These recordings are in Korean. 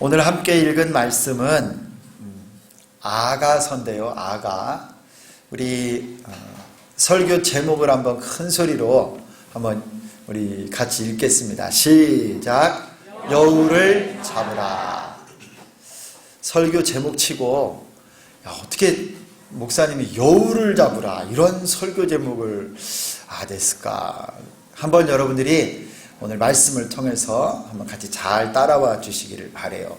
오늘 함께 읽은 말씀은 아가서인데요. 아가. 우리 설교 제목을 한번 큰 소리로 한번 우리 같이 읽겠습니다. 시작. 여우를 잡으라. 설교 제목 치고 어떻게 목사님이 여우를 잡으라 이런 설교 제목을 냈을까? 한번 여러분들이 오늘 말씀을 통해서 한번 같이 잘 따라와 주시기를 바라요.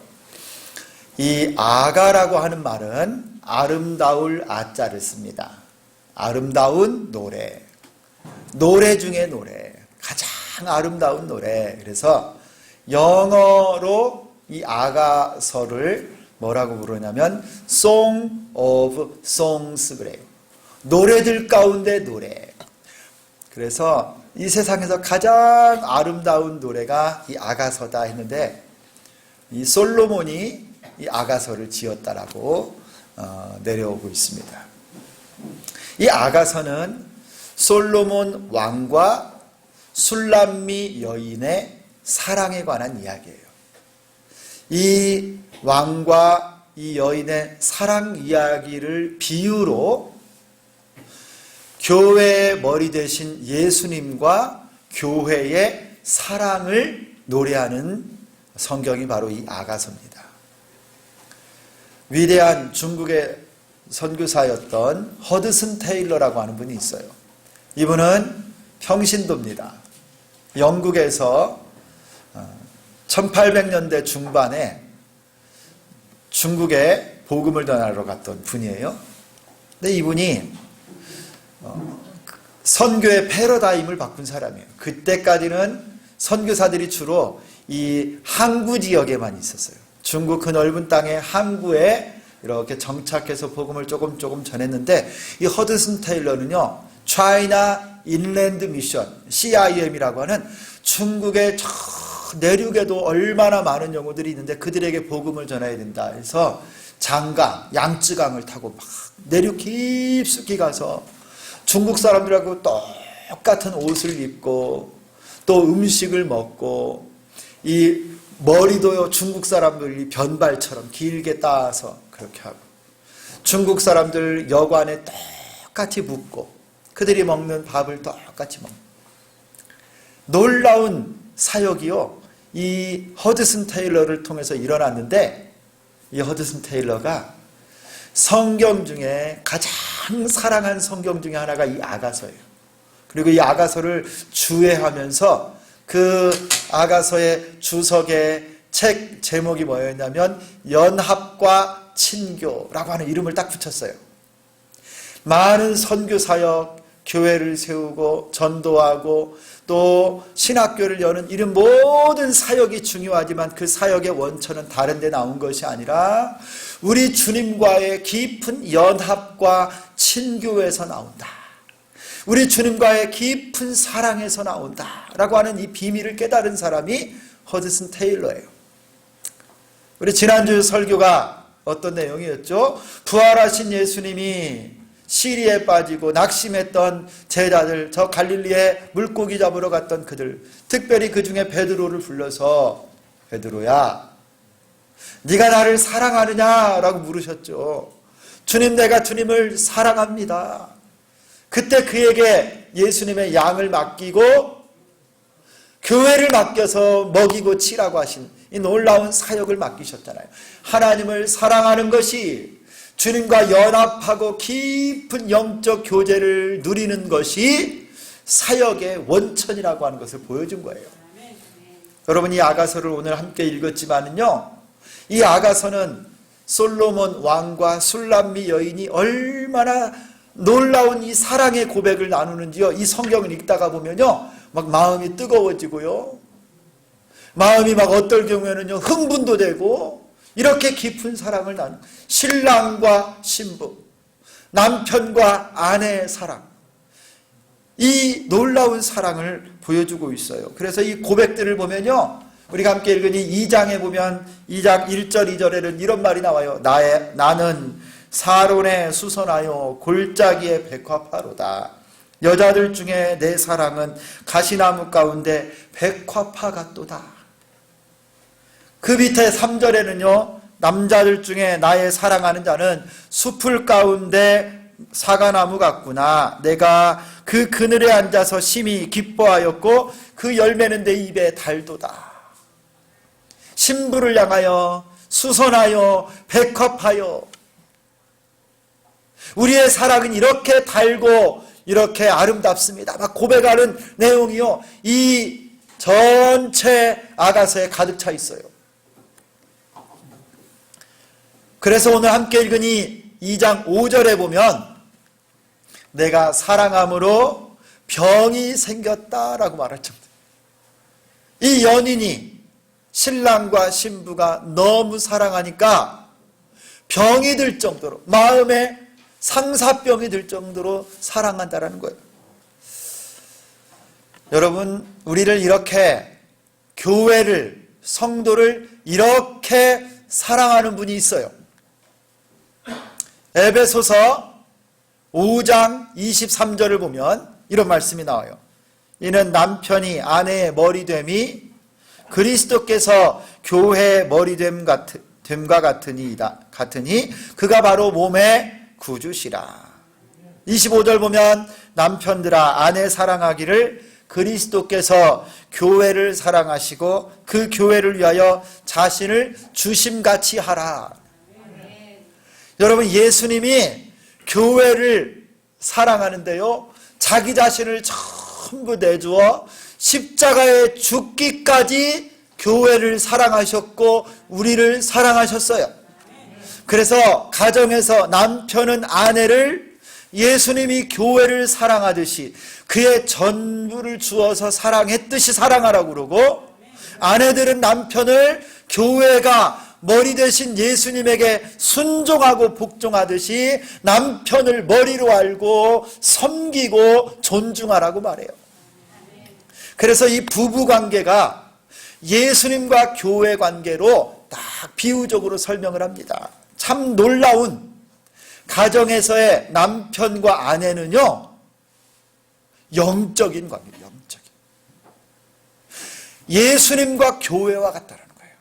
이 아가라고 하는 말은 아름다울 아자를 씁니다. 아름다운 노래, 노래 중에 노래, 가장 아름다운 노래. 그래서 영어로 이 아가서를 뭐라고 부르냐면 Song of Songs 그래요. 노래들 가운데 노래. 그래서 이 세상에서 가장 아름다운 노래가 이 아가서다 했는데 이 솔로몬이 이 아가서를 지었다라고 내려오고 있습니다. 이 아가서는 솔로몬 왕과 술람미 여인의 사랑에 관한 이야기예요. 이 왕과 이 여인의 사랑 이야기를 비유로 교회의 머리 되신 예수님과 교회의 사랑을 노래하는 성경이 바로 이 아가서입니다. 위대한 중국의 선교사였던 허드슨 테일러라고 하는 분이 있어요. 이분은 평신도입니다. 영국에서 1800년대 중반에 중국에 복음을 전하러 갔던 분이에요. 근데 이분이 선교의 패러다임을 바꾼 사람이에요. 그때까지는 선교사들이 주로 이 항구 지역에만 있었어요. 중국 그 넓은 땅에 항구에 이렇게 정착해서 복음을 조금 전했는데 이 허드슨 테일러는요, 차이나 인랜드 미션 CIM이라고 하는 중국의 저 내륙에도 얼마나 많은 영혼들이 있는데 그들에게 복음을 전해야 된다 해서 장강, 양쯔강을 타고 막 내륙 깊숙이 가서 중국 사람들하고 똑같은 옷을 입고 또 음식을 먹고 이 머리도요 중국 사람들이 변발처럼 길게 따서 그렇게 하고 중국 사람들 여관에 똑같이 묻고 그들이 먹는 밥을 똑같이 먹고 놀라운 사역이요 이 허드슨 테일러를 통해서 일어났는데 이 허드슨 테일러가 성경 중에 가장 사랑한 성경 중에 하나가 이 아가서예요. 그리고 이 아가서를 주애하면서 그 아가서의 주석의 책 제목이 뭐였냐면 연합과 친교라고 하는 이름을 딱 붙였어요. 많은 선교사역, 교회를 세우고 전도하고 또 신학교를 여는 이런 모든 사역이 중요하지만 그 사역의 원천은 다른 데 나온 것이 아니라 우리 주님과의 깊은 연합과 친교에서 나온다. 우리 주님과의 깊은 사랑에서 나온다 라고 하는 이 비밀을 깨달은 사람이 허드슨 테일러예요. 우리 지난주 설교가 어떤 내용이었죠? 부활하신 예수님이 시리에 빠지고 낙심했던 제자들, 저 갈릴리에 물고기 잡으러 갔던 그들, 특별히 그 중에 베드로를 불러서 베드로야, 네가 나를 사랑하느냐라고 물으셨죠. 주님, 내가 주님을 사랑합니다. 그때 그에게 예수님의 양을 맡기고 교회를 맡겨서 먹이고 치라고 하신 이 놀라운 사역을 맡기셨잖아요. 하나님을 사랑하는 것이 주님과 연합하고 깊은 영적 교제를 누리는 것이 사역의 원천이라고 하는 것을 보여준 거예요. 여러분, 이 아가서를 오늘 함께 읽었지만은요, 이 아가서는 솔로몬 왕과 술람미 여인이 얼마나 놀라운 이 사랑의 고백을 나누는지요. 이 성경을 읽다가 보면요, 막 마음이 뜨거워지고요, 마음이 막 어떨 경우에는요 흥분도 되고, 이렇게 깊은 사랑을 나누는 신랑과 신부, 남편과 아내의 사랑, 이 놀라운 사랑을 보여주고 있어요. 그래서 이 고백들을 보면요, 우리가 함께 읽은 이 2장에 보면 2장 1절 2절에는 이런 말이 나와요. 나는 사론에 수선하여 골짜기에 백화파로다. 여자들 중에 내 사랑은 가시나무 가운데 백화파 같도다. 그 밑에 3절에는요, 남자들 중에 나의 사랑하는 자는 숲을 가운데 사과나무 같구나. 내가 그 그늘에 앉아서 심히 기뻐하였고 그 열매는 내 입에 달도다. 신부를 향하여 수선하여 백합하여, 우리의 사랑은 이렇게 달고 이렇게 아름답습니다. 막 고백하는 내용이요, 이 전체 아가서에 가득 차 있어요. 그래서 오늘 함께 읽은 이 2장 5절에 보면 내가 사랑함으로 병이 생겼다라고 말할 정도. 이 연인이, 신랑과 신부가 너무 사랑하니까 병이 들 정도로, 마음에 상사병이 들 정도로 사랑한다라는 거예요. 여러분, 우리를 이렇게, 교회를, 성도를 이렇게 사랑하는 분이 있어요. 에베소서 5장 23절을 보면 이런 말씀이 나와요. 이는 남편이 아내의 머리됨이 그리스도께서 교회의 머리됨과 같으니 그가 바로 몸의 구주시라. 25절 보면 남편들아 아내 사랑하기를 그리스도께서 교회를 사랑하시고 그 교회를 위하여 자신을 주심같이 하라. 여러분, 예수님이 교회를 사랑하는데요, 자기 자신을 전부 내주어 십자가에 죽기까지 교회를 사랑하셨고 우리를 사랑하셨어요. 그래서 가정에서 남편은 아내를 예수님이 교회를 사랑하듯이 그의 전부를 주어서 사랑했듯이 사랑하라고 그러고, 아내들은 남편을 교회가 머리 대신 예수님에게 순종하고 복종하듯이 남편을 머리로 알고 섬기고 존중하라고 말해요. 그래서 이 부부 관계가 예수님과 교회 관계로 딱 비유적으로 설명을 합니다. 참 놀라운, 가정에서의 남편과 아내는요, 영적인 관계예요. 영적인. 예수님과 교회와 같다라는 거예요.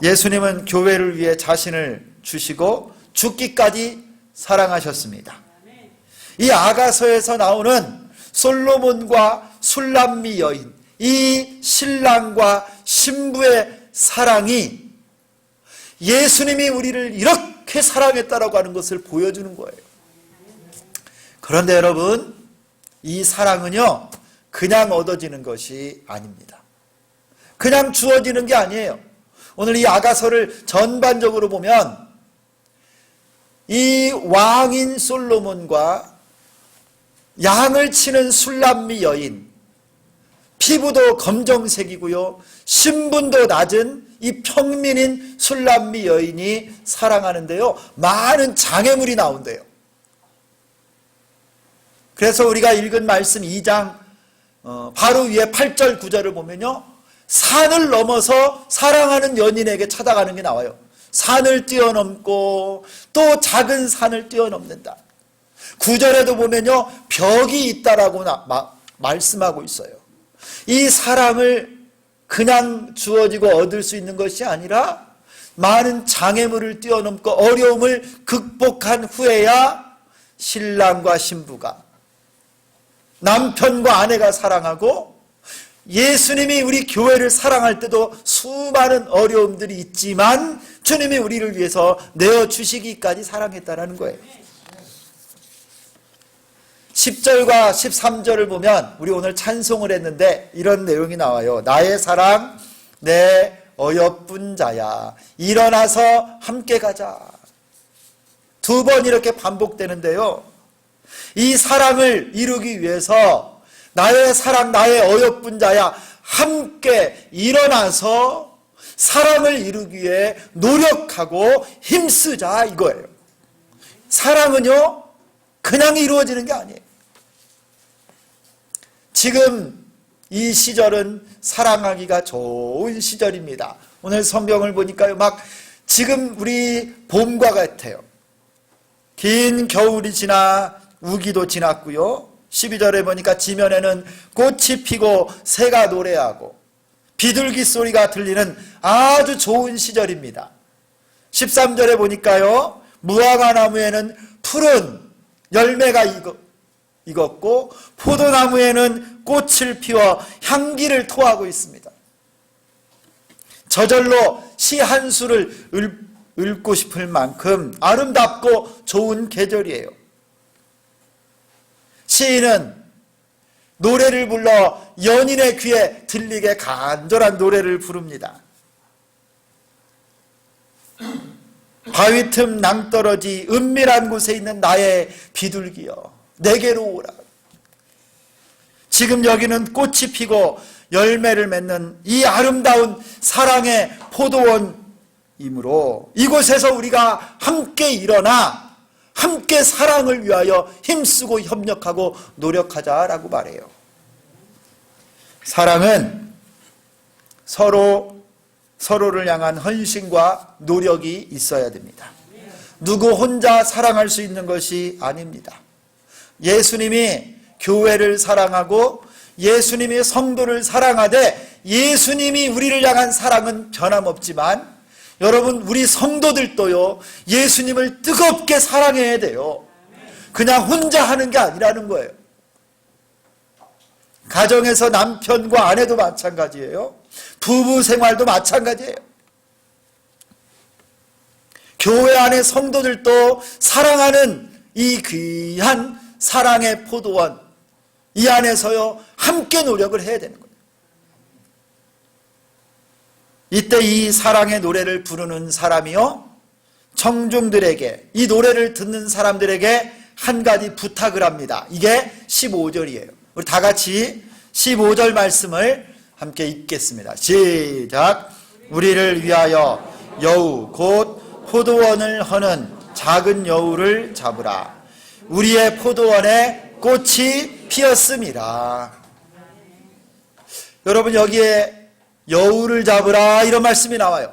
예수님은 교회를 위해 자신을 주시고 죽기까지 사랑하셨습니다. 이 아가서에서 나오는 솔로몬과 술람미 여인, 이 신랑과 신부의 사랑이 예수님이 우리를 이렇게 사랑했다라고 하는 것을 보여주는 거예요. 그런데 여러분, 이 사랑은요, 그냥 얻어지는 것이 아닙니다. 그냥 주어지는 게 아니에요. 오늘 이 아가서를 전반적으로 보면 이 왕인 솔로몬과 양을 치는 술람미 여인, 피부도 검정색이고요, 신분도 낮은 이 평민인 술람미 여인이 사랑하는데요, 많은 장애물이 나온대요. 그래서 우리가 읽은 말씀 2장 바로 위에 8절 9절을 보면요, 산을 넘어서 사랑하는 연인에게 찾아가는 게 나와요. 산을 뛰어넘고 또 작은 산을 뛰어넘는다. 9절에도 보면요, 벽이 있다라고 말씀하고 있어요. 이 사랑을 그냥 주어지고 얻을 수 있는 것이 아니라 많은 장애물을 뛰어넘고 어려움을 극복한 후에야 신랑과 신부가, 남편과 아내가 사랑하고, 예수님이 우리 교회를 사랑할 때도 수많은 어려움들이 있지만 주님이 우리를 위해서 내어주시기까지 사랑했다는 거예요. 10절과 13절을 보면 우리 오늘 찬송을 했는데 이런 내용이 나와요. 나의 사랑 내 어여쁜 자야 일어나서 함께 가자. 두 번 이렇게 반복되는데요, 이 사랑을 이루기 위해서 나의 사랑 나의 어여쁜 자야 함께 일어나서 사랑을 이루기 위해 노력하고 힘쓰자, 이거예요. 사랑은요 그냥 이루어지는 게 아니에요. 지금 이 시절은 사랑하기가 좋은 시절입니다. 오늘 성경을 보니까요, 막 지금 우리 봄과 같아요. 긴 겨울이 지나 우기도 지났고요, 12절에 보니까 지면에는 꽃이 피고 새가 노래하고 비둘기 소리가 들리는 아주 좋은 시절입니다. 13절에 보니까요, 무화과 나무에는 푸른 열매가 익었고 포도나무에는 꽃을 피워 향기를 토하고 있습니다. 저절로 시 한 수를 읽고 싶을 만큼 아름답고 좋은 계절이에요. 시인은 노래를 불러 연인의 귀에 들리게 간절한 노래를 부릅니다. 바위 틈 낭떠러지 은밀한 곳에 있는 나의 비둘기여, 내게로 오라. 지금 여기는 꽃이 피고 열매를 맺는 이 아름다운 사랑의 포도원이므로 이곳에서 우리가 함께 일어나 함께 사랑을 위하여 힘쓰고 협력하고 노력하자라고 말해요. 사랑은 서로를 향한 헌신과 노력이 있어야 됩니다. 누구 혼자 사랑할 수 있는 것이 아닙니다. 예수님이 교회를 사랑하고 예수님이 성도를 사랑하되 예수님이 우리를 향한 사랑은 변함없지만 여러분, 우리 성도들도요, 예수님을 뜨겁게 사랑해야 돼요. 그냥 혼자 하는 게 아니라는 거예요. 가정에서 남편과 아내도 마찬가지예요. 부부 생활도 마찬가지예요. 교회 안의 성도들도 사랑하는 이 귀한 사랑의 포도원, 이 안에서요, 함께 노력을 해야 되는 거예요. 이때 이 사랑의 노래를 부르는 사람이요, 청중들에게, 이 노래를 듣는 사람들에게 한 가지 부탁을 합니다. 이게 15절이에요. 우리 다 같이 15절 말씀을 함께 읽겠습니다. 시작. 우리를 위하여 여우 곧 포도원을 허는 작은 여우를 잡으라. 우리의 포도원에 꽃이 피었음이라. 여러분, 여기에 여우를 잡으라 이런 말씀이 나와요.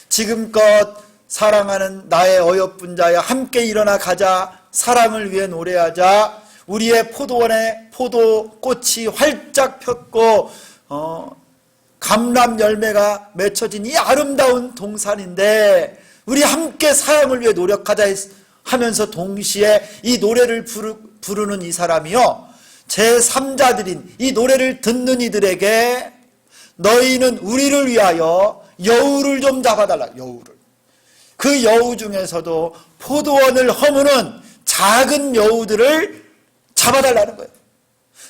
지금껏 사랑하는 나의 어여쁜 자야, 함께 일어나 가자. 사랑을 위해 노래하자. 우리의 포도원에 포도꽃이 활짝 폈고 감람 열매가 맺혀진 이 아름다운 동산인데 우리 함께 사랑을 위해 노력하자 하면서 동시에 이 노래를 부르는 이 사람이요, 제3자들인 이 노래를 듣는 이들에게 너희는 우리를 위하여 여우를 좀 잡아달라. 여우를. 그 여우 중에서도 포도원을 허무는 작은 여우들을 잡아달라는 거예요.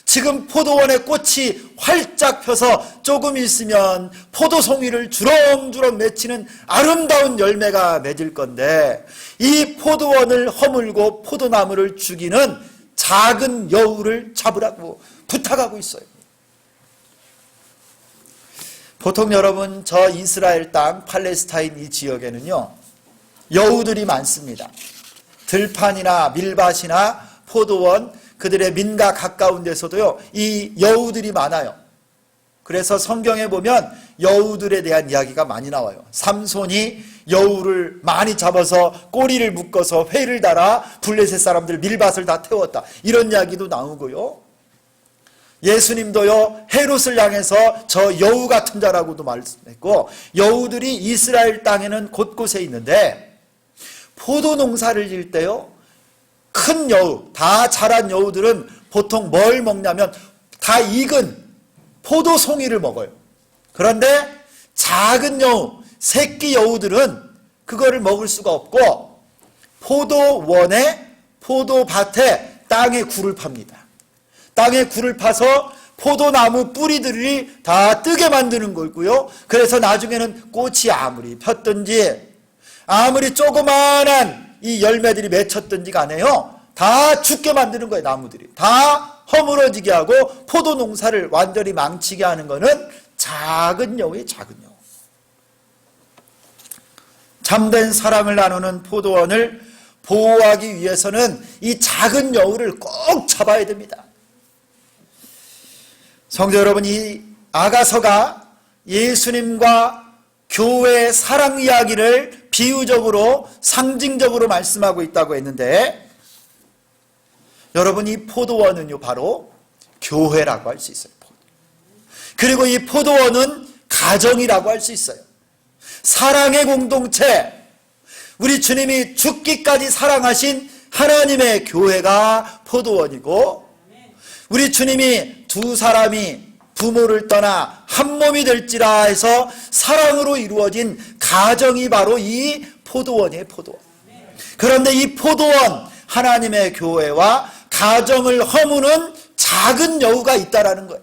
지금 포도원에 꽃이 활짝 펴서 조금 있으면 포도송이를 주렁주렁 맺히는 아름다운 열매가 맺을 건데 이 포도원을 허물고 포도나무를 죽이는 작은 여우를 잡으라고 부탁하고 있어요. 보통 여러분, 저 이스라엘 땅 팔레스타인 이 지역에는요, 여우들이 많습니다. 들판이나 밀밭이나 포도원, 그들의 민가 가까운 데서도요, 이 여우들이 많아요. 그래서 성경에 보면 여우들에 대한 이야기가 많이 나와요. 삼손이 여우를 많이 잡아서 꼬리를 묶어서 회를 달아 블레셋 사람들 밀밭을 다 태웠다, 이런 이야기도 나오고요. 예수님도요, 헤롯을 향해서 저 여우 같은 자라고도 말씀했고, 여우들이 이스라엘 땅에는 곳곳에 있는데 포도 농사를 지을 때요, 큰 여우, 다 자란 여우들은 보통 뭘 먹냐면 다 익은 포도송이를 먹어요. 그런데 작은 여우, 새끼 여우들은 그거를 먹을 수가 없고 포도원에, 포도밭에 땅에 굴을 팝니다. 땅에 굴을 파서 포도나무 뿌리들이 다 뜨게 만드는 거고요. 그래서 나중에는 꽃이 아무리 폈든지 아무리 조그만한 이 열매들이 맺혔든지 간에요, 다 죽게 만드는 거예요. 나무들이 다 허물어지게 하고 포도 농사를 완전히 망치게 하는 거는 작은 여우의 작은 여우. 참된 사랑을 나누는 포도원을 보호하기 위해서는 이 작은 여우를 꼭 잡아야 됩니다. 성도 여러분, 이 아가서가 예수님과 교회의 사랑 이야기를 비유적으로, 상징적으로 말씀하고 있다고 했는데, 여러분, 이 포도원은요, 바로 교회라고 할 수 있어요. 그리고 이 포도원은 가정이라고 할 수 있어요. 사랑의 공동체, 우리 주님이 죽기까지 사랑하신 하나님의 교회가 포도원이고, 우리 주님이 두 사람이 부모를 떠나 한 몸이 될지라 해서 사랑으로 이루어진 가정이 바로 이 포도원이에요. 포도원. 그런데 이 포도원, 하나님의 교회와 가정을 허무는 작은 여우가 있다라는 거예요.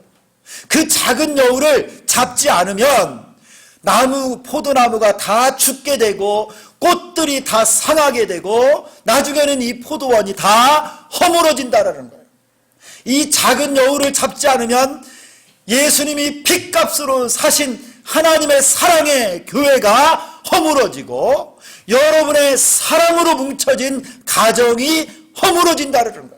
그 작은 여우를 잡지 않으면 포도나무가 다 죽게 되고 꽃들이 다 상하게 되고 나중에는 이 포도원이 다 허물어진다라는 거예요. 이 작은 여우를 잡지 않으면 예수님이 핏값으로 사신 하나님의 사랑의 교회가 허물어지고 여러분의 사랑으로 뭉쳐진 가정이 허물어진다는 거예요.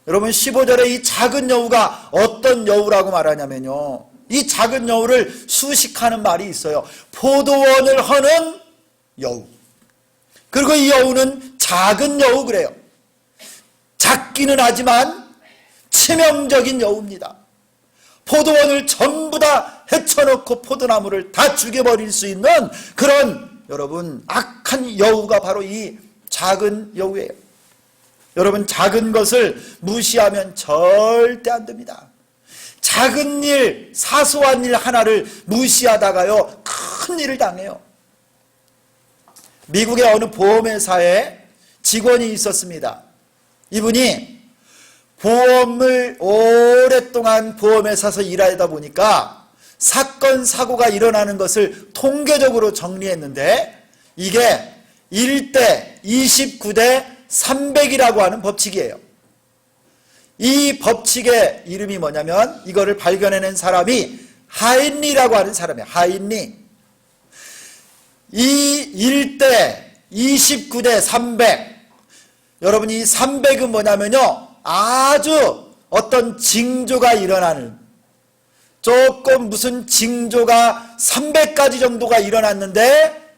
여러분 15절에 이 작은 여우가 어떤 여우라고 말하냐면요, 이 작은 여우를 수식하는 말이 있어요. 포도원을 허는 여우. 그리고 이 여우는 작은 여우 그래요. 작기는 하지만 치명적인 여우입니다. 포도원을 전부 다 헤쳐놓고 포도나무를 다 죽여버릴 수 있는 그런 여러분 악한 여우가 바로 이 작은 여우예요. 여러분 작은 것을 무시하면 절대 안 됩니다. 작은 일, 사소한 일 하나를 무시하다가요 큰 일을 당해요. 미국의 어느 보험회사에 직원이 있었습니다. 이분이 보험을 오랫동안 보험회사에서 일하다 보니까 사건, 사고가 일어나는 것을 통계적으로 정리했는데 이게 1대 29대 300이라고 하는 법칙이에요. 이 법칙의 이름이 뭐냐면 이거를 발견해낸 사람이 하인리라고 하는 사람이에요. 하인리. 이 1대 29대 300. 여러분 이 300은 뭐냐면요, 아주 어떤 징조가 일어나는, 조금 무슨 징조가 300가지 정도가 일어났는데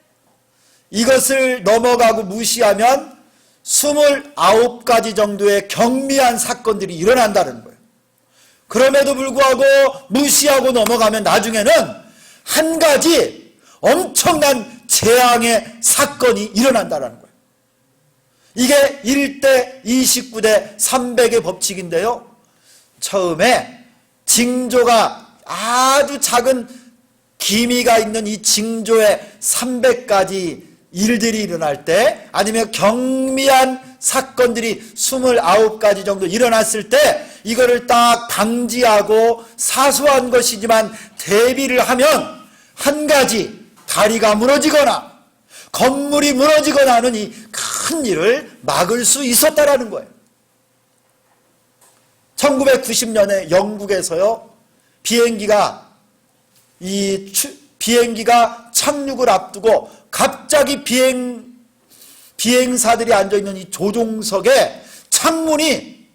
이것을 넘어가고 무시하면 29가지 정도의 경미한 사건들이 일어난다는 거예요. 그럼에도 불구하고 무시하고 넘어가면 나중에는 한 가지 엄청난 재앙의 사건이 일어난다는 거예요. 이게 1대 29대 300의 법칙인데요, 처음에 징조가 아주 작은 기미가 있는 이 징조의 300가지 일들이 일어날 때, 아니면 경미한 사건들이 29가지 정도 일어났을 때 이거를 딱 방지하고 사소한 것이지만 대비를 하면 한 가지 다리가 무너지거나 건물이 무너지거나 하는 이 큰 일을 막을 수 있었다라는 거예요. 1990년에 영국에서요, 비행기가 착륙을 앞두고 갑자기 비행사들이 앉아있는 이 조종석에 창문이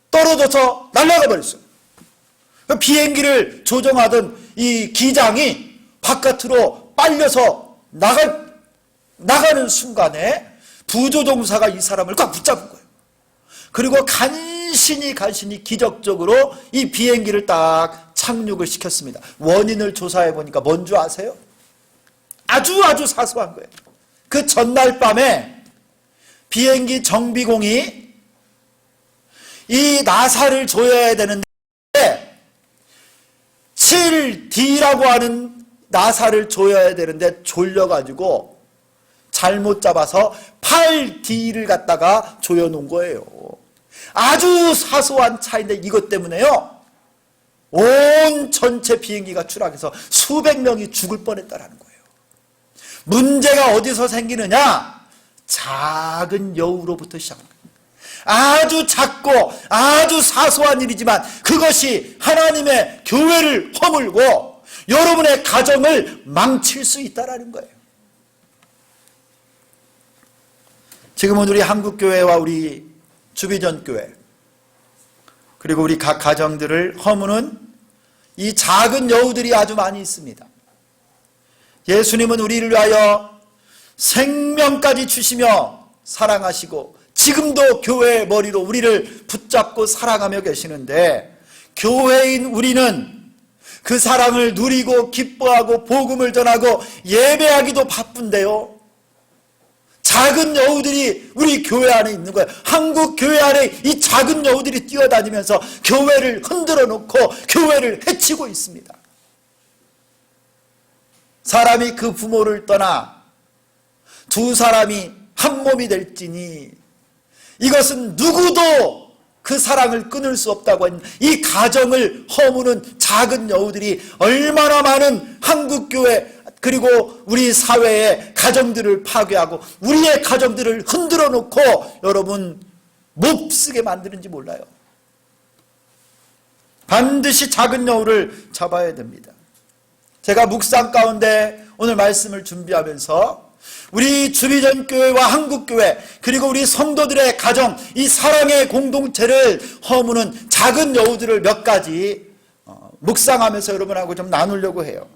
떨어져서 날아가 버렸어요. 비행기를 조종하던 이 기장이 바깥으로 빨려서 나가는 순간에 부조종사가 이 사람을 꽉 붙잡은 거예요. 그리고 간신히 기적적으로 이 비행기를 딱 착륙을 시켰습니다. 원인을 조사해 보니까 뭔 줄 아세요? 아주 사소한 거예요. 그 전날 밤에 비행기 정비공이 이 나사를 조여야 되는데 7D라고 하는 나사를 조여야 되는데 졸려가지고 잘못 잡아서 8D를 갖다가 조여놓은 거예요. 아주 사소한 차이인데 이것 때문에요, 온 전체 비행기가 추락해서 수백 명이 죽을 뻔했다라는 거예요. 문제가 어디서 생기느냐? 작은 여우로부터 시작합니다. 아주 작고 아주 사소한 일이지만 그것이 하나님의 교회를 허물고 여러분의 가정을 망칠 수 있다는 거예요. 지금은 우리 한국교회와 우리 주비전교회 그리고 우리 각 가정들을 허무는 이 작은 여우들이 아주 많이 있습니다. 예수님은 우리를 위하여 생명까지 주시며 사랑하시고 지금도 교회의 머리로 우리를 붙잡고 사랑하며 계시는데, 교회인 우리는 그 사랑을 누리고 기뻐하고 복음을 전하고 예배하기도 바쁜데요. 작은 여우들이 우리 교회 안에 있는 거예요. 한국 교회 안에 이 작은 여우들이 뛰어다니면서 교회를 흔들어 놓고 교회를 해치고 있습니다. 사람이 그 부모를 떠나 두 사람이 한 몸이 될지니 이것은 누구도 그 사랑을 끊을 수 없다고 하는 이 가정을 허무는 작은 여우들이 얼마나 많은 한국교회 그리고 우리 사회의 가정들을 파괴하고 우리의 가정들을 흔들어 놓고 여러분 몹쓰게 만드는지 몰라요. 반드시 작은 여우를 잡아야 됩니다. 제가 묵상 가운데 오늘 말씀을 준비하면서 우리 주비전 교회와 한국교회 그리고 우리 성도들의 가정 이 사랑의 공동체를 허무는 작은 여우들을 몇 가지 묵상하면서 여러분하고 좀 나누려고 해요.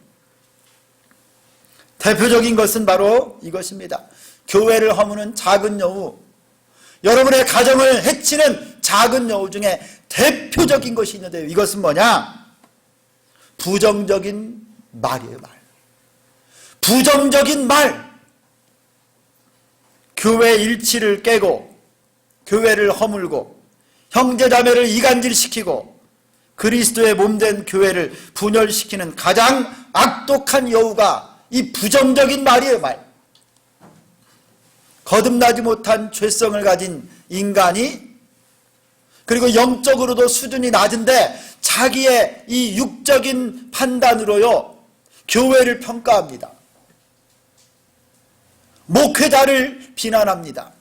대표적인 것은 바로 이것입니다. 교회를 허무는 작은 여우, 여러분의 가정을 해치는 작은 여우 중에 대표적인 것이 있는데요. 이것은 뭐냐? 부정적인 말이에요. 말. 부정적인 말. 교회 일치를 깨고 교회를 허물고 형제자매를 이간질시키고 그리스도의 몸된 교회를 분열시키는 가장 악독한 여우가 이 부정적인 말이에요. 말. 거듭나지 못한 죄성을 가진 인간이 그리고 영적으로도 수준이 낮은데 자기의 이 육적인 판단으로요 교회를 평가합니다. 목회자를 비난합니다.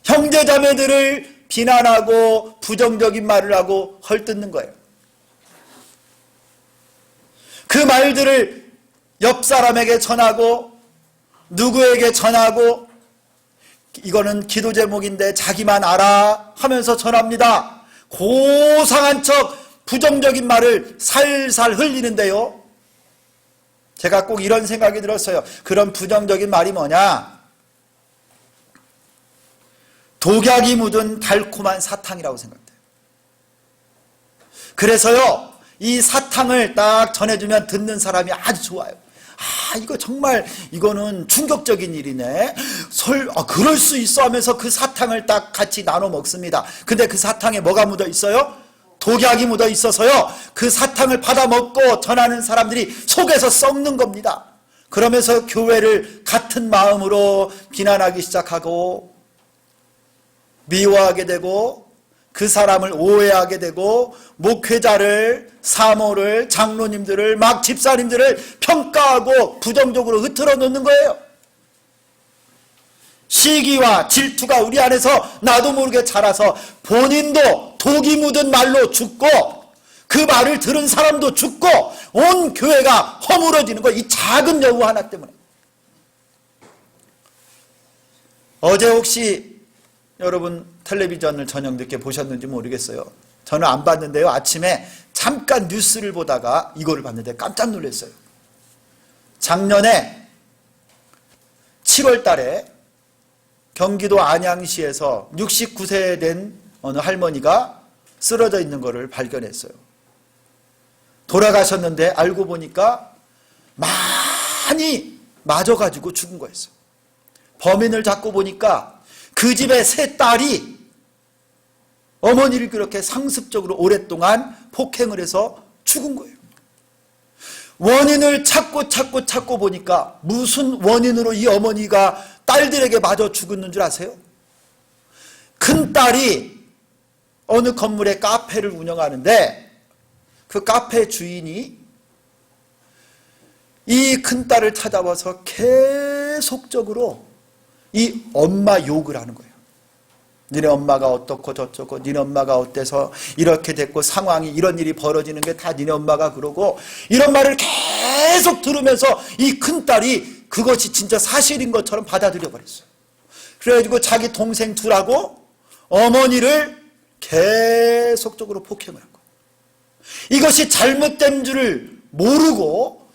형제자매들을 비난하고 부정적인 말을 하고 헐뜯는 거예요. 그 말들을 옆 사람에게 전하고 누구에게 전하고 이거는 기도 제목인데 자기만 알아 하면서 전합니다. 고상한 척 부정적인 말을 살살 흘리는데요. 제가 꼭 이런 생각이 들었어요. 그런 부정적인 말이 뭐냐? 독약이 묻은 달콤한 사탕이라고 생각돼요. 그래서요, 이 사탕을 딱 전해주면 듣는 사람이 아주 좋아요. 아, 이거 정말 이거는 충격적인 일이네. 그럴 수 있어 하면서 그 사탕을 딱 같이 나눠 먹습니다. 근데 그 사탕에 뭐가 묻어 있어요? 독약이 묻어 있어서요. 그 사탕을 받아 먹고 전하는 사람들이 속에서 썩는 겁니다. 그러면서 교회를 같은 마음으로 비난하기 시작하고 미워하게 되고 그 사람을 오해하게 되고 목회자를, 사모를, 장로님들을 막 집사님들을 평가하고 부정적으로 흐트러 놓는 거예요. 시기와 질투가 우리 안에서 나도 모르게 자라서 본인도 독이 묻은 말로 죽고 그 말을 들은 사람도 죽고 온 교회가 허물어지는 거예요. 이 작은 여우 하나 때문에. 어제 혹시 여러분 텔레비전을 저녁 늦게 보셨는지 모르겠어요. 저는 안 봤는데요. 아침에 잠깐 뉴스를 보다가 이거를 봤는데 깜짝 놀랐어요. 작년에 7월 달에 경기도 안양시에서 69세 된 어느 할머니가 쓰러져 있는 것을 발견했어요. 돌아가셨는데 알고 보니까 많이 맞아가지고 죽은 거였어요. 범인을 잡고 보니까 그 집의 세 딸이 어머니를 그렇게 상습적으로 오랫동안 폭행을 해서 죽은 거예요. 원인을 찾고 보니까 무슨 원인으로 이 어머니가 딸들에게 맞아 죽었는 줄 아세요? 큰 딸이 어느 건물에 카페를 운영하는데 그 카페 주인이 이 큰 딸을 찾아와서 계속적으로 이 엄마 욕을 하는 거예요. 니네 엄마가 어떻고 저쩌고 니네 엄마가 어때서 이렇게 됐고 상황이 이런 일이 벌어지는 게 다 니네 엄마가 그러고 이런 말을 계속 들으면서 이 큰딸이 그것이 진짜 사실인 것처럼 받아들여 버렸어요. 그래가지고 자기 동생 둘하고 어머니를 계속적으로 폭행을 한 거예요. 이것이 잘못된 줄을 모르고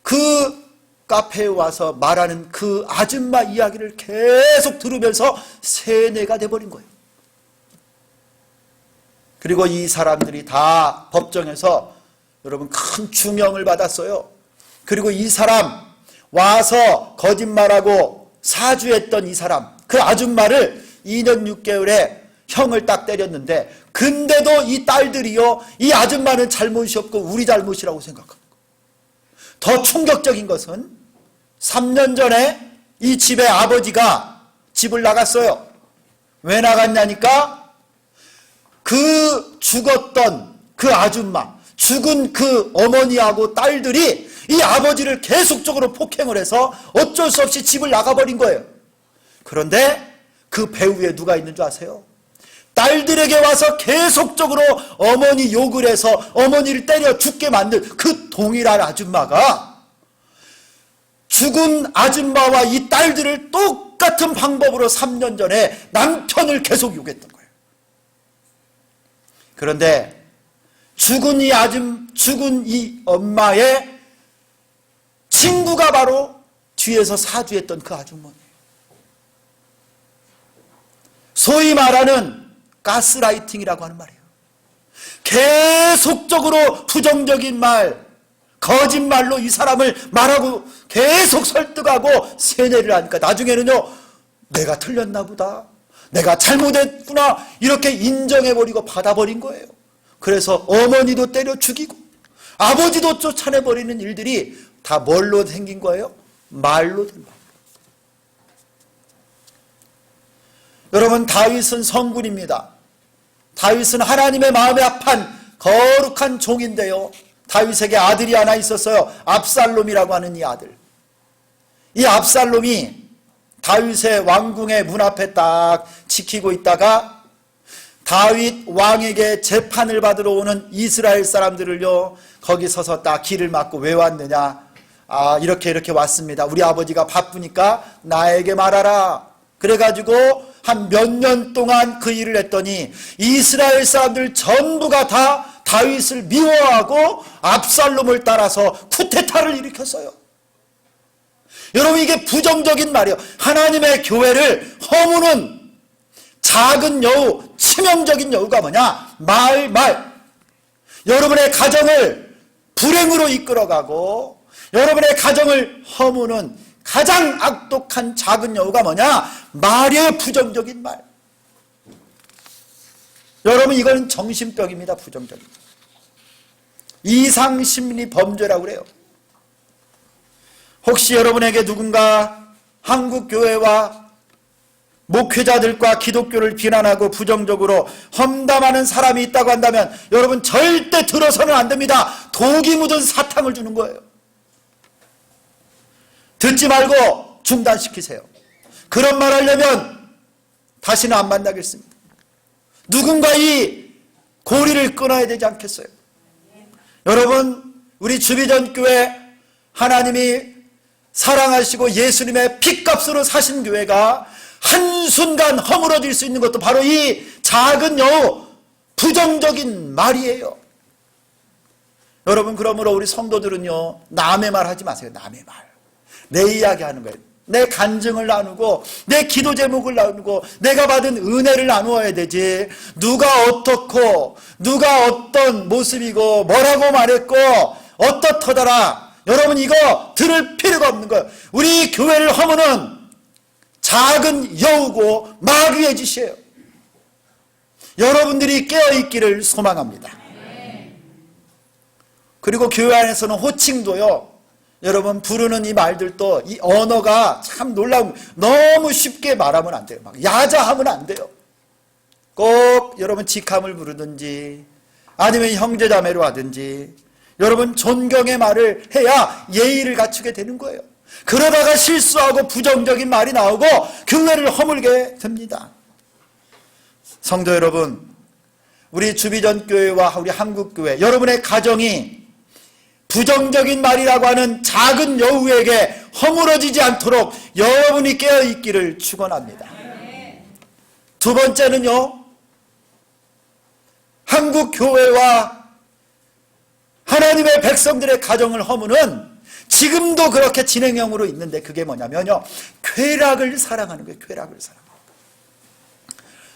그 카페에 와서 말하는 그 아줌마 이야기를 계속 들으면서 세뇌가 돼버린 거예요. 그리고 이 사람들이 다 법정에서 여러분 큰 중형을 받았어요. 그리고 이 사람 와서 거짓말하고 사주했던 이 사람, 그 아줌마를 2년 6개월에 형을 딱 때렸는데, 근데도 이 딸들이요, 이 아줌마는 잘못이 없고 우리 잘못이라고 생각합니다. 더 충격적인 것은 3년 전에 이 집의 아버지가 집을 나갔어요. 왜 나갔냐니까, 그 죽었던 그 아줌마, 죽은 그 어머니하고 딸들이 이 아버지를 계속적으로 폭행을 해서 어쩔 수 없이 집을 나가버린 거예요. 그런데 그 배후에 누가 있는 줄 아세요? 딸들에게 와서 계속적으로 어머니 욕을 해서 어머니를 때려 죽게 만든 그 동일한 아줌마가 죽은 아줌마와 이 딸들을 똑같은 방법으로 3년 전에 남편을 계속 욕했던 거예요. 그런데 죽은 이 엄마의 친구가 바로 뒤에서 사주했던 그 아주머니예요. 소위 말하는 가스라이팅이라고 하는 말이에요. 계속적으로 부정적인 말, 거짓말로 이 사람을 말하고 계속 설득하고 세뇌를 하니까 나중에는요, 내가 틀렸나 보다, 내가 잘못했구나, 이렇게 인정해버리고 받아버린 거예요. 그래서 어머니도 때려 죽이고 아버지도 쫓아내버리는 일들이 다 뭘로 생긴 거예요? 말로 된 말. 여러분, 다윗은 성군입니다. 다윗은 하나님의 마음에 합한 거룩한 종인데요, 다윗에게 아들이 하나 있었어요. 압살롬이라고 하는 이 아들. 이 압살롬이 다윗의 왕궁의 문 앞에 딱 지키고 있다가 다윗 왕에게 재판을 받으러 오는 이스라엘 사람들을요, 거기 서서 딱 길을 막고 왜 왔느냐, 이렇게 왔습니다. 우리 아버지가 바쁘니까 나에게 말하라. 그래가지고 한 몇 년 동안 그 일을 했더니 이스라엘 사람들 전부가 다 다윗을 미워하고 압살롬을 따라서 쿠데타를 일으켰어요. 여러분, 이게 부정적인 말이에요. 하나님의 교회를 허무는 작은 여우, 치명적인 여우가 뭐냐? 말. 여러분의 가정을 불행으로 이끌어가고 여러분의 가정을 허무는 가장 악독한 작은 여우가 뭐냐? 말의 부정적인 말. 여러분, 이건 정신병입니다. 부정적인 이상심리 범죄라고 그래요. 혹시 여러분에게 누군가 한국교회와 목회자들과 기독교를 비난하고 부정적으로 험담하는 사람이 있다고 한다면 여러분, 절대 들어서는 안 됩니다. 독이 묻은 사탕을 주는 거예요. 듣지 말고 중단시키세요. 그런 말 하려면 다시는 안 만나겠습니다. 누군가 이 고리를 끊어야 되지 않겠어요? 여러분, 우리 주비전교회, 하나님이 사랑하시고 예수님의 핏값으로 사신 교회가 한순간 허물어질 수 있는 것도 바로 이 작은 여우, 부정적인 말이에요. 여러분, 그러므로 우리 성도들은요, 남의 말 하지 마세요. 남의 말. 내 이야기 하는 거예요. 내 간증을 나누고 내 기도 제목을 나누고 내가 받은 은혜를 나누어야 되지, 누가 어떻고 누가 어떤 모습이고 뭐라고 말했고 어떻더더라, 여러분 이거 들을 필요가 없는 거예요. 우리 교회를 허무는 작은 여우고 마귀의 짓이에요. 여러분들이 깨어있기를 소망합니다. 그리고 교회 안에서는 호칭도요, 여러분 부르는 이 말들도 이 언어가 참 놀라운, 너무 쉽게 말하면 안 돼요. 막 야자하면 안 돼요. 꼭 여러분 직함을 부르든지 아니면 형제자매로 하든지 여러분 존경의 말을 해야 예의를 갖추게 되는 거예요. 그러다가 실수하고 부정적인 말이 나오고 교회를 허물게 됩니다. 성도 여러분, 우리 주비전교회와 우리 한국교회, 여러분의 가정이 부정적인 말이라고 하는 작은 여우에게 허물어지지 않도록 여러분이 깨어있기를 축원합니다. 두 번째는요, 한국교회와 하나님의 백성들의 가정을 허무는 지금도 그렇게 진행형으로 있는데, 그게 뭐냐면요, 쾌락을 사랑하는 거예요. 쾌락을 사랑하는 거예요.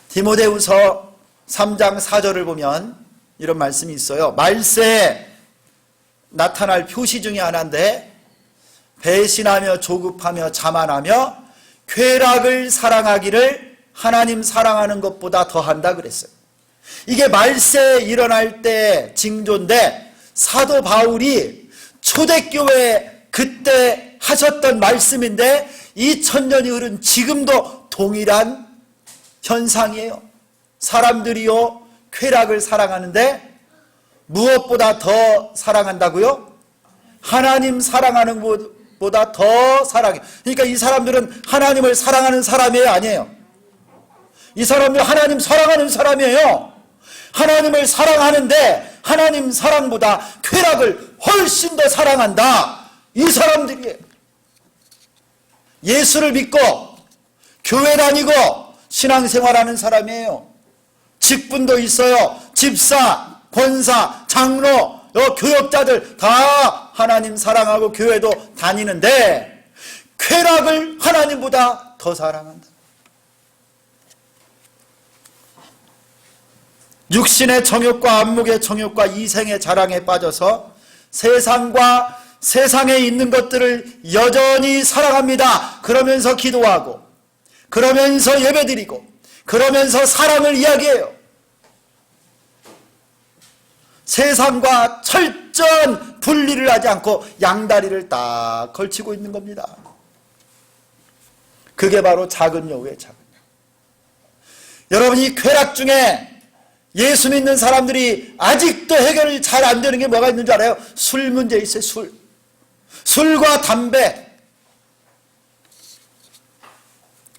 디모데후서 3장 4절을 보면 이런 말씀이 있어요. 말세 나타날 표시 중에 하나인데, 배신하며 조급하며 자만하며 쾌락을 사랑하기를 하나님 사랑하는 것보다 더한다 그랬어요. 이게 말세에 일어날 때 징조인데, 사도 바울이 초대교회 그때 하셨던 말씀인데 2000년이 흐른 지금도 동일한 현상이에요. 사람들이요 쾌락을 사랑하는데 무엇보다 더 사랑한다고요? 하나님 사랑하는 것보다 더 사랑해. 그러니까 이 사람들은 하나님을 사랑하는 사람이에요, 아니에요? 이 사람들 하나님 사랑하는 사람이에요. 하나님을 사랑하는데 하나님 사랑보다 쾌락을 훨씬 더 사랑한다. 이 사람들이에요. 예수를 믿고 교회 다니고 신앙생활하는 사람이에요. 직분도 있어요. 집사, 권사, 장로, 교역자들 다 하나님 사랑하고 교회도 다니는데 쾌락을 하나님보다 더 사랑한다. 육신의 정욕과 안목의 정욕과 이생의 자랑에 빠져서 세상과 세상에 있는 것들을 여전히 사랑합니다. 그러면서 기도하고, 그러면서 예배드리고, 그러면서 사랑을 이야기해요. 세상과 철저한 분리를 하지 않고 양다리를 딱 걸치고 있는 겁니다. 그게 바로 작은 여우의 작은 여우. 여러분, 이 쾌락 중에 예수 믿는 사람들이 아직도 해결이 잘 안 되는 게 뭐가 있는 줄 알아요? 술 문제 있어요. 술과 담배.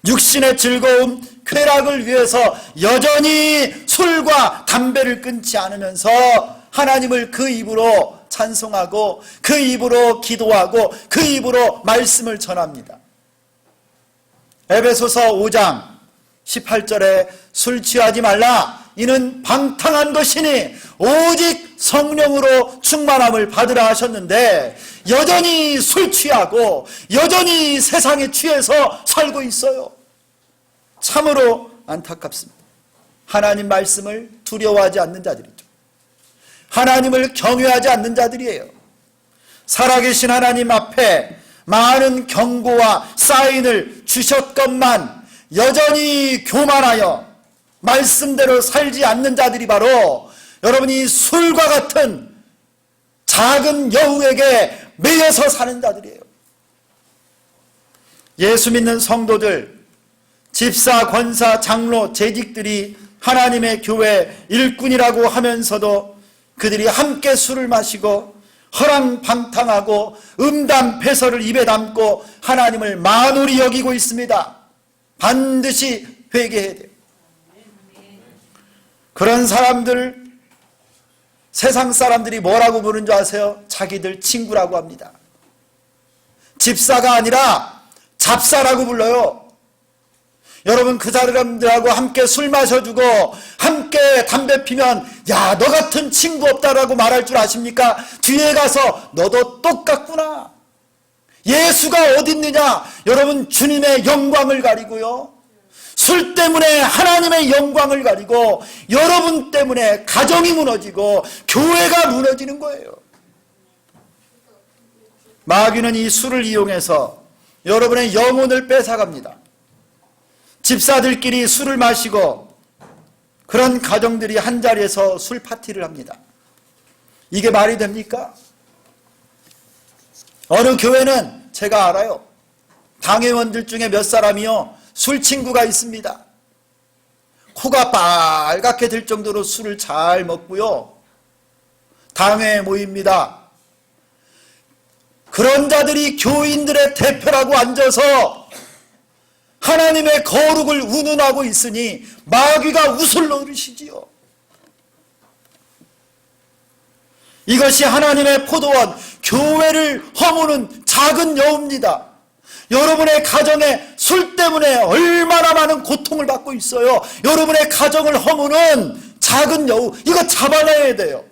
육신의 즐거움, 쾌락을 위해서 여전히 술과 담배를 끊지 않으면서 하나님을 그 입으로 찬송하고 그 입으로 기도하고 그 입으로 말씀을 전합니다. 에베소서 5장 18절에 술 취하지 말라. 이는 방탕한 것이니 오직 성령으로 충만함을 받으라 하셨는데 여전히 술 취하고 여전히 세상에 취해서 살고 있어요. 참으로 안타깝습니다. 하나님 말씀을 두려워하지 않는 자들이죠. 하나님을 경외하지 않는 자들이에요. 살아계신 하나님 앞에 많은 경고와 사인을 주셨건만 여전히 교만하여 말씀대로 살지 않는 자들이 바로 여러분이 술과 같은 작은 여우에게 매여서 사는 자들이에요. 예수 믿는 성도들, 집사, 권사, 장로, 재직들이 하나님의 교회 일꾼이라고 하면서도 그들이 함께 술을 마시고 허랑방탕하고 음담 패설을 입에 담고 하나님을 만홀히 여기고 있습니다. 반드시 회개해야 돼요. 그런 사람들, 세상 사람들이 뭐라고 부르는 줄 아세요? 자기들 친구라고 합니다. 집사가 아니라 잡사라고 불러요. 여러분, 그 사람들하고 함께 술 마셔주고 함께 담배 피면 야, 너 같은 친구 없다라고 말할 줄 아십니까? 뒤에 가서 너도 똑같구나. 예수가 어디 있느냐? 여러분, 주님의 영광을 가리고요, 술 때문에 하나님의 영광을 가리고 여러분 때문에 가정이 무너지고 교회가 무너지는 거예요. 마귀는 이 술을 이용해서 여러분의 영혼을 뺏어갑니다. 집사들끼리 술을 마시고 그런 가정들이 한자리에서 술 파티를 합니다. 이게 말이 됩니까? 어느 교회는 제가 알아요. 당회원들 중에 몇 사람이요, 술 친구가 있습니다. 코가 빨갛게 될 정도로 술을 잘 먹고요, 당회에 모입니다. 그런 자들이 교인들의 대표라고 앉아서 하나님의 거룩을 운운하고 있으니 마귀가 웃을 노릇이지요. 이것이 하나님의 포도원, 교회를 허무는 작은 여우입니다. 여러분의 가정에 술 때문에 얼마나 많은 고통을 받고 있어요. 여러분의 가정을 허무는 작은 여우, 이거 잡아내야 돼요.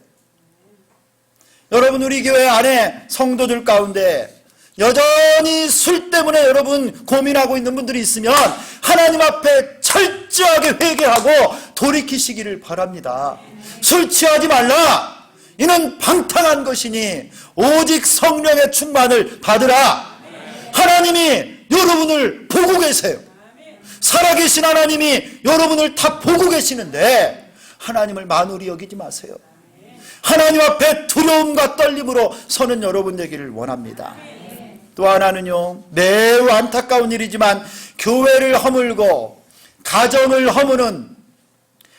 여러분, 우리 교회 안에 성도들 가운데 여전히 술 때문에 여러분 고민하고 있는 분들이 있으면 하나님 앞에 철저하게 회개하고 돌이키시기를 바랍니다. 술 취하지 말라. 이는 방탕한 것이니 오직 성령의 충만을 받으라. 하나님이 여러분을 보고 계세요. 살아계신 하나님이 여러분을 다 보고 계시는데 하나님을 만우리 여기지 마세요. 하나님 앞에 두려움과 떨림으로 서는 여러분 되기를 원합니다. 또 하나는요, 매우 안타까운 일이지만 교회를 허물고 가정을 허무는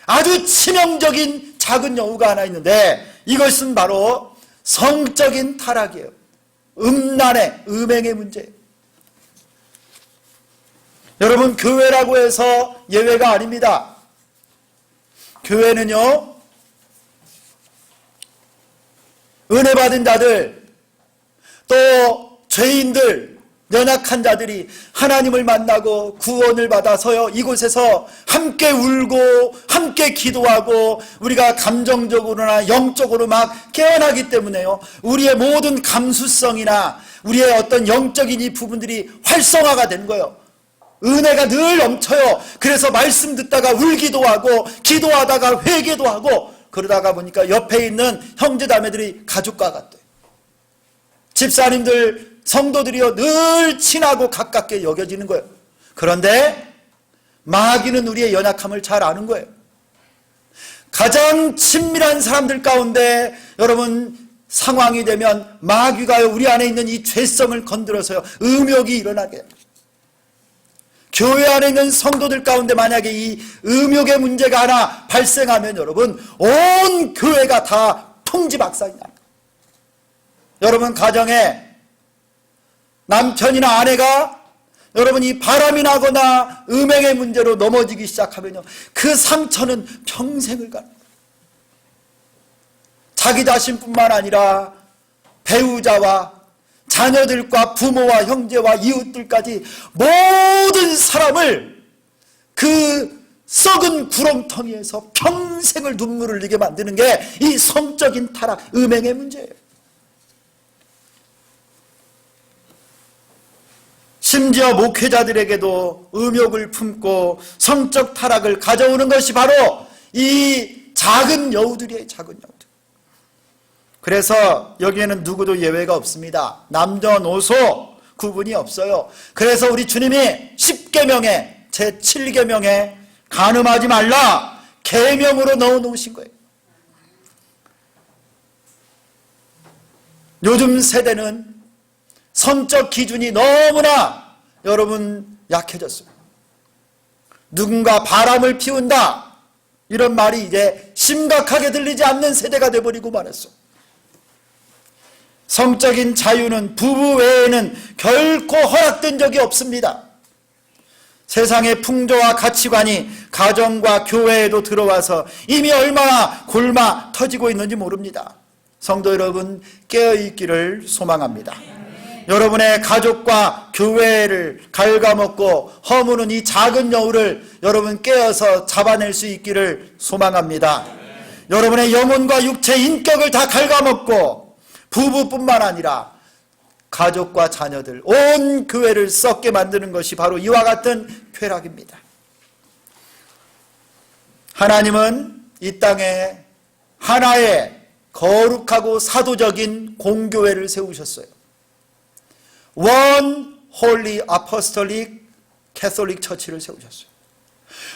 아주 치명적인 작은 여우가 하나 있는데 이것은 바로 성적인 타락이에요. 음란의, 음행의 문제예요. 여러분, 교회라고 해서 예외가 아닙니다. 교회는요, 은혜 받은 자들, 또 죄인들, 연약한 자들이 하나님을 만나고 구원을 받아서요, 이곳에서 함께 울고 함께 기도하고 우리가 감정적으로나 영적으로 막 깨어나기 때문에요, 우리의 모든 감수성이나 우리의 어떤 영적인 이 부분들이 활성화가 된 거예요. 은혜가 늘 넘쳐요. 그래서 말씀 듣다가 울기도 하고 기도하다가 회개도 하고 그러다가 보니까 옆에 있는 형제자매들이 가족과 같대요. 집사님들, 성도들이요, 늘 친하고 가깝게 여겨지는 거예요. 그런데 마귀는 우리의 연약함을 잘 아는 거예요. 가장 친밀한 사람들 가운데 여러분 상황이 되면 마귀가요, 우리 안에 있는 이 죄성을 건드려서요, 음욕이 일어나게 해요. 교회 안에 있는 성도들 가운데 만약에 이 음욕의 문제가 하나 발생하면 여러분 온 교회가 다 통지박산이 납니다. 여러분 가정에 남편이나 아내가 여러분 이 바람이 나거나 음행의 문제로 넘어지기 시작하면요, 그 상처는 평생을 가는 거예요. 자기 자신뿐만 아니라 배우자와 자녀들과 부모와 형제와 이웃들까지 모든 사람을 그 썩은 구렁텅이에서 평생을 눈물을 흘리게 만드는 게 이 성적인 타락, 음행의 문제예요. 심지어 목회자들에게도 음욕을 품고 성적 타락을 가져오는 것이 바로 이 작은 여우들이에요. 작은 여우들. 그래서 여기에는 누구도 예외가 없습니다. 남녀노소 구분이 없어요. 그래서 우리 주님이 10계명에 제7계명에 간음하지 말라 계명으로 넣어놓으신 거예요. 요즘 세대는 성적 기준이 너무나 여러분 약해졌어요. 누군가 바람을 피운다 이런 말이 이제 심각하게 들리지 않는 세대가 돼버리고 말았어. 성적인 자유는 부부 외에는 결코 허락된 적이 없습니다. 세상의 풍조와 가치관이 가정과 교회에도 들어와서 이미 얼마나 골마 터지고 있는지 모릅니다. 성도 여러분, 깨어있기를 소망합니다. 여러분의 가족과 교회를 갉아먹고 허무는 이 작은 여우를 여러분 깨어서 잡아낼 수 있기를 소망합니다. 여러분의 영혼과 육체, 인격을 다 갉아먹고 부부뿐만 아니라 가족과 자녀들, 온 교회를 썩게 만드는 것이 바로 이와 같은 쾌락입니다. 하나님은 이 땅에 하나의 거룩하고 사도적인 공교회를 세우셨어요. One Holy Apostolic Catholic Church를 세우셨어요.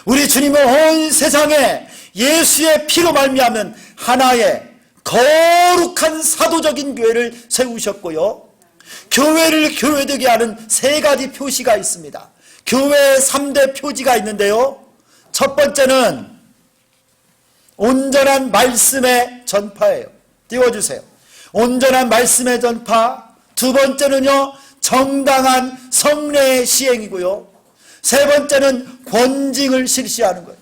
우리 주님은 온 세상에 예수의 피로 말미암은 하나의 거룩한 사도적인 교회를 세우셨고요, 교회를 교회되게 하는 세 가지 표시가 있습니다. 교회의 3대 표지가 있는데요, 첫 번째는 온전한 말씀의 전파예요. 띄워주세요. 온전한 말씀의 전파. 두 번째는요, 정당한 성례의 시행이고요, 세 번째는 권징을 실시하는 거예요.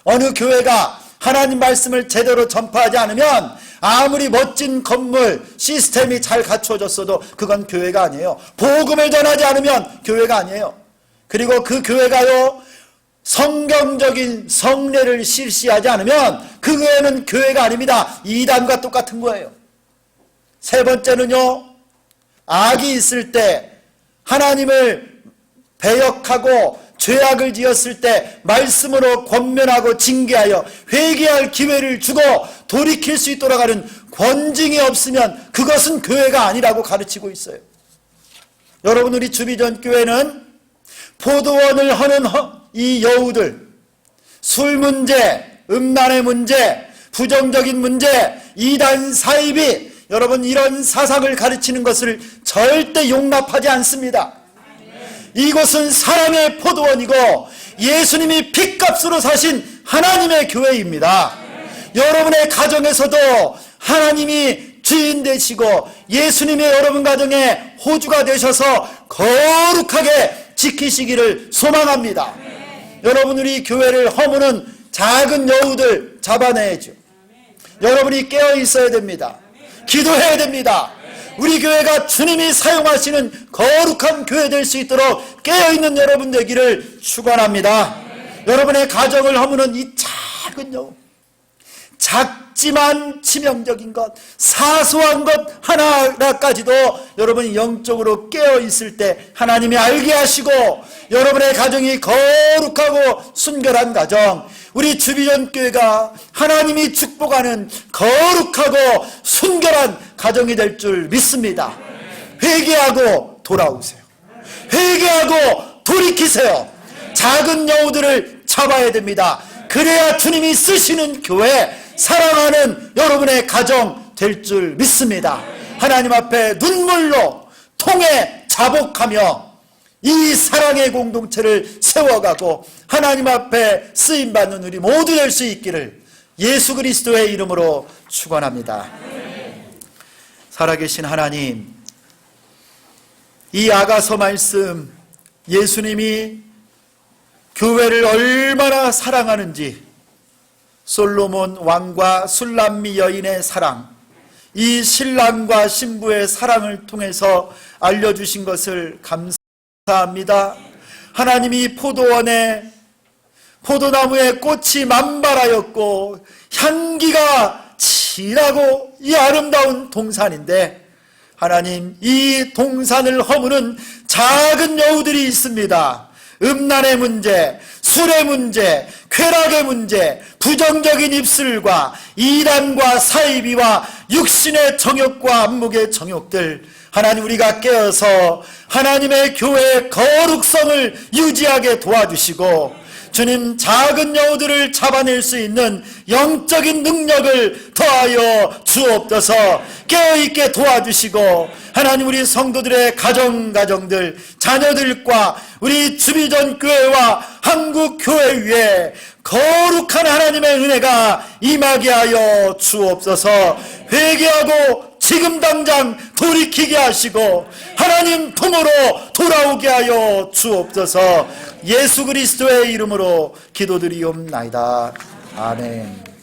어느 교회가 하나님 말씀을 제대로 전파하지 않으면 아무리 멋진 건물, 시스템이 잘 갖춰졌어도 그건 교회가 아니에요. 복음을 전하지 않으면 교회가 아니에요. 그리고 그 교회가요, 성경적인 성례를 실시하지 않으면 그 교회는 교회가 아닙니다. 이단과 똑같은 거예요. 세 번째는요, 악이 있을 때 하나님을 배역하고 죄악을 지었을 때 말씀으로 권면하고 징계하여 회개할 기회를 주고 돌이킬 수 있도록 하는 권징이 없으면 그것은 교회가 아니라고 가르치고 있어요. 여러분, 우리 주비전 교회는 포도원을 하는 이 여우들, 술 문제, 음란의 문제, 부정적인 문제, 이단 사입이 여러분 이런 사상을 가르치는 것을 절대 용납하지 않습니다. 이곳은 사랑의 포도원이고 예수님이 핏값으로 사신 하나님의 교회입니다. 여러분의 가정에서도 하나님이 주인 되시고 예수님이 여러분 가정에 호주가 되셔서 거룩하게 지키시기를 소망합니다. 여러분, 우리 교회를 허무는 작은 여우들 잡아내야죠. 여러분이 깨어 있어야 됩니다. 기도해야 됩니다. 우리 교회가 주님이 사용하시는 거룩한 교회 될 수 있도록 깨어있는 여러분 되기를 축원합니다. 여러분의 가정을 허무는 이 작은 여우, 작지만 치명적인 것, 사소한 것 하나까지도 여러분이 영적으로 깨어있을 때 하나님이 알게 하시고 여러분의 가정이 거룩하고 순결한 가정, 우리 주비전 교회가 하나님이 축복하는 거룩하고 순결한 가정이 될 줄 믿습니다. 회개하고 돌아오세요. 회개하고 돌이키세요. 작은 여우들을 잡아야 됩니다. 그래야 주님이 쓰시는 교회, 사랑하는 여러분의 가정 될 줄 믿습니다. 하나님 앞에 눈물로 통해 자복하며 이 사랑의 공동체를 세워가고 하나님 앞에 쓰임받는 우리 모두 될 수 있기를 예수 그리스도의 이름으로 축원합니다. 살아계신 하나님, 이 아가서 말씀, 예수님이 교회를 얼마나 사랑하는지 솔로몬 왕과 술람미 여인의 사랑, 이 신랑과 신부의 사랑을 통해서 알려주신 것을 감사합니다. 하나님이 포도원에 포도나무에 꽃이 만발하였고 향기가 진하고 이 아름다운 동산인데, 하나님, 이 동산을 허무는 작은 여우들이 있습니다. 음란의 문제, 술의 문제, 쾌락의 문제, 부정적인 입술과 이단과 사이비와 육신의 정욕과 안목의 정욕들, 하나님, 우리가 깨어서 하나님의 교회의 거룩성을 유지하게 도와주시고 주님, 작은 여우들을 잡아낼 수 있는 영적인 능력을 더하여 주옵소서. 깨어있게 도와주시고 하나님, 우리 성도들의 가정들, 자녀들과 우리 주비전 교회와 한국 교회 위에 거룩한 하나님의 은혜가 임하게 하여 주옵소서. 회개하고 지금 당장 돌이키게 하시고 하나님 품으로 돌아오게 하여 주옵소서. 예수 그리스도의 이름으로 기도드리옵나이다. 아멘.